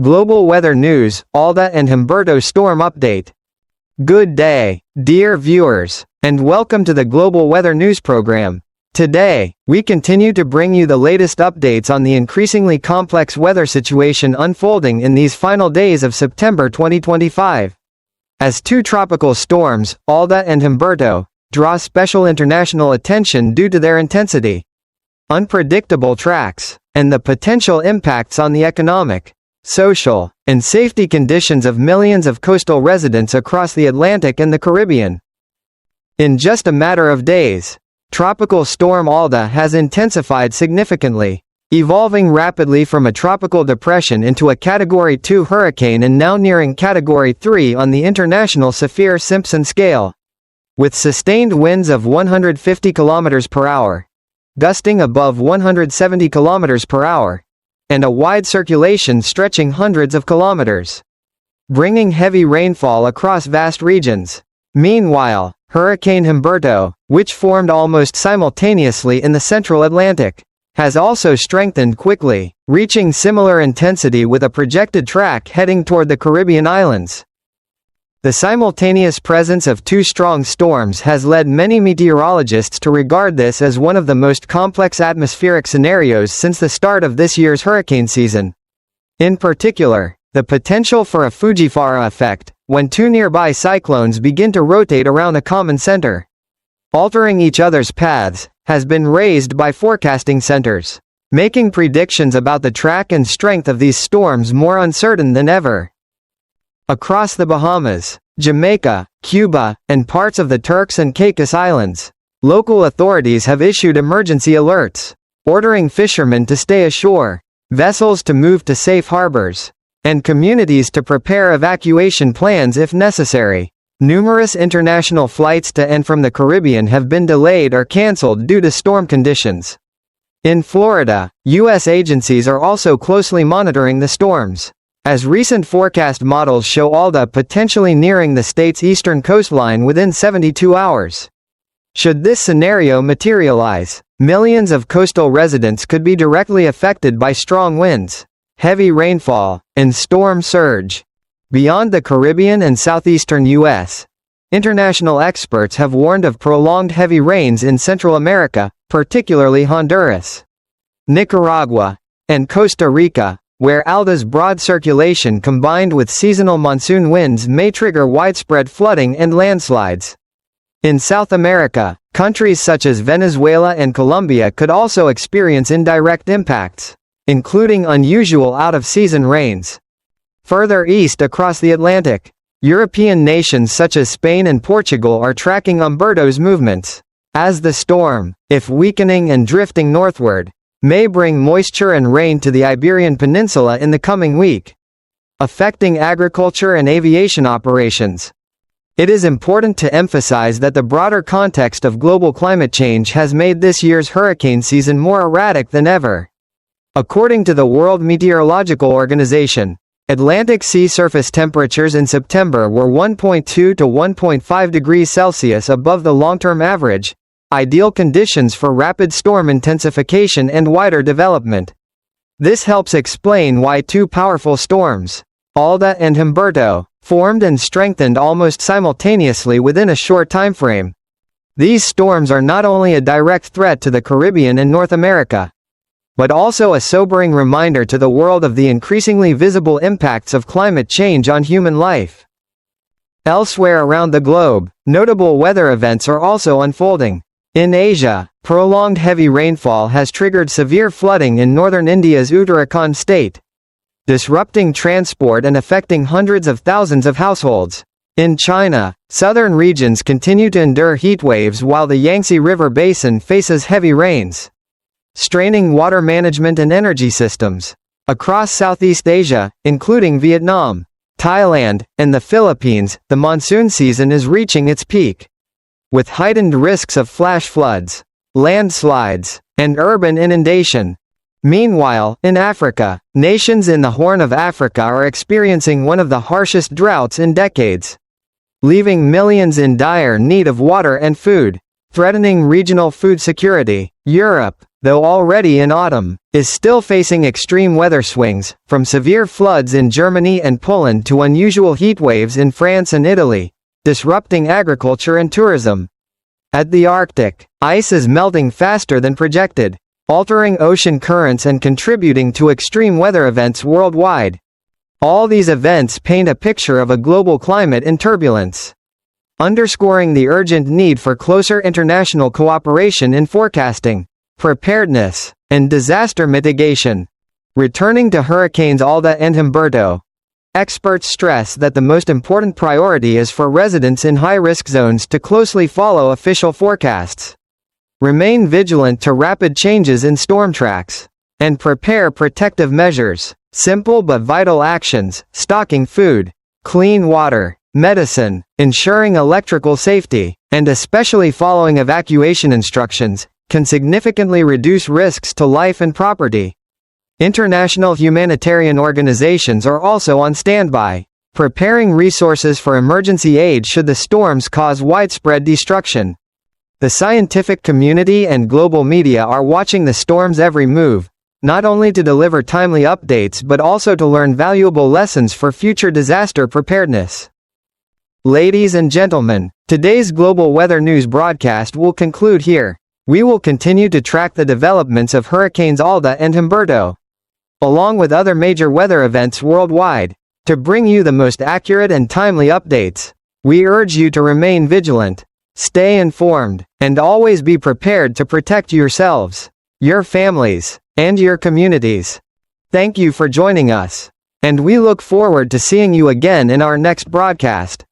Global weather news, Alda and Humberto storm update. Good day, dear viewers, and welcome to the Global Weather News program. Today, we continue to bring you the latest updates on the increasingly complex weather situation unfolding in these final days of September 2025. As two tropical storms, Alda and Humberto, draw special international attention due to their intensity, unpredictable tracks, and the potential impacts on the economic, social, and safety conditions of millions of coastal residents across the Atlantic and the Caribbean. In just a matter of days, Tropical Storm Alda has intensified significantly, evolving rapidly from a tropical depression into a Category 2 hurricane and now nearing Category 3 on the International Saffir-Simpson scale. With sustained winds of 150 km per hour, gusting above 170 km per hour, and a wide circulation stretching hundreds of kilometers, bringing heavy rainfall across vast regions. Meanwhile, Hurricane Humberto, which formed almost simultaneously in the central Atlantic, has also strengthened quickly, reaching similar intensity with a projected track heading toward the Caribbean islands. The simultaneous presence of two strong storms has led many meteorologists to regard this as one of the most complex atmospheric scenarios since the start of this year's hurricane season. In particular, the potential for a Fujiwara effect, when two nearby cyclones begin to rotate around a common center, altering each other's paths, has been raised by forecasting centers, making predictions about the track and strength of these storms more uncertain than ever. Across the Bahamas, Jamaica, Cuba, and parts of the Turks and Caicos Islands, local authorities have issued emergency alerts, ordering fishermen to stay ashore, vessels to move to safe harbors, and communities to prepare evacuation plans if necessary. Numerous international flights to and from the Caribbean have been delayed or canceled due to storm conditions. In Florida, U.S. agencies are also closely monitoring the storms, as recent forecast models show Alda potentially nearing the state's eastern coastline within 72 hours. Should this scenario materialize, millions of coastal residents could be directly affected by strong winds, heavy rainfall, and storm surge. Beyond the Caribbean and southeastern U.S., international experts have warned of prolonged heavy rains in Central America, particularly Honduras, Nicaragua, and Costa Rica, where Alda's broad circulation combined with seasonal monsoon winds may trigger widespread flooding and landslides. In South America, countries such as Venezuela and Colombia could also experience indirect impacts, including unusual out-of-season rains. Further east across the Atlantic, European nations such as Spain and Portugal are tracking Humberto's movements, as the storm, if weakening and drifting northward, may bring moisture and rain to the Iberian Peninsula in the coming week, affecting agriculture and aviation operations. It is important to emphasize that the broader context of global climate change has made this year's hurricane season more erratic than ever. According to the World Meteorological Organization, Atlantic sea surface temperatures in September were 1.2 to 1.5 degrees Celsius above the long-term average, ideal conditions for rapid storm intensification and wider development. This helps explain why two powerful storms, Alda and Humberto, formed and strengthened almost simultaneously within a short timeframe. These storms are not only a direct threat to the Caribbean and North America, but also a sobering reminder to the world of the increasingly visible impacts of climate change on human life. Elsewhere around the globe, notable weather events are also unfolding. In Asia, prolonged heavy rainfall has triggered severe flooding in northern India's Uttarakhand state, disrupting transport and affecting hundreds of thousands of households. In China, southern regions continue to endure heat waves while the Yangtze River basin faces heavy rains, straining water management and energy systems. Across Southeast Asia, including Vietnam, Thailand, and the Philippines, the monsoon season is reaching its peak, with heightened risks of flash floods, landslides, and urban inundation. Meanwhile, in Africa, nations in the Horn of Africa are experiencing one of the harshest droughts in decades, leaving millions in dire need of water and food, threatening regional food security. Europe, though already in autumn, is still facing extreme weather swings, from severe floods in Germany and Poland to unusual heat waves in France and Italy, disrupting agriculture and tourism. At the Arctic, ice is melting faster than projected, altering ocean currents and contributing to extreme weather events worldwide. All these events paint a picture of a global climate in turbulence, underscoring the urgent need for closer international cooperation in forecasting, preparedness, and disaster mitigation. Returning to Hurricanes Alda and Humberto, experts stress that the most important priority is for residents in high-risk zones to closely follow official forecasts, remain vigilant to rapid changes in storm tracks, and prepare protective measures. Simple but vital actions: stocking food, clean water, medicine, ensuring electrical safety, and especially following evacuation instructions, can significantly reduce risks to life and property. International humanitarian organizations are also on standby, preparing resources for emergency aid should the storms cause widespread destruction. The scientific community and global media are watching the storm's every move, not only to deliver timely updates but also to learn valuable lessons for future disaster preparedness. Ladies and gentlemen, today's Global Weather News broadcast will conclude here. We will continue to track the developments of Hurricanes Alda and Humberto, along with other major weather events worldwide, to bring you the most accurate and timely updates. We urge you to remain vigilant, stay informed, and always be prepared to protect yourselves, your families, and your communities. Thank you for joining us, and we look forward to seeing you again in our next broadcast.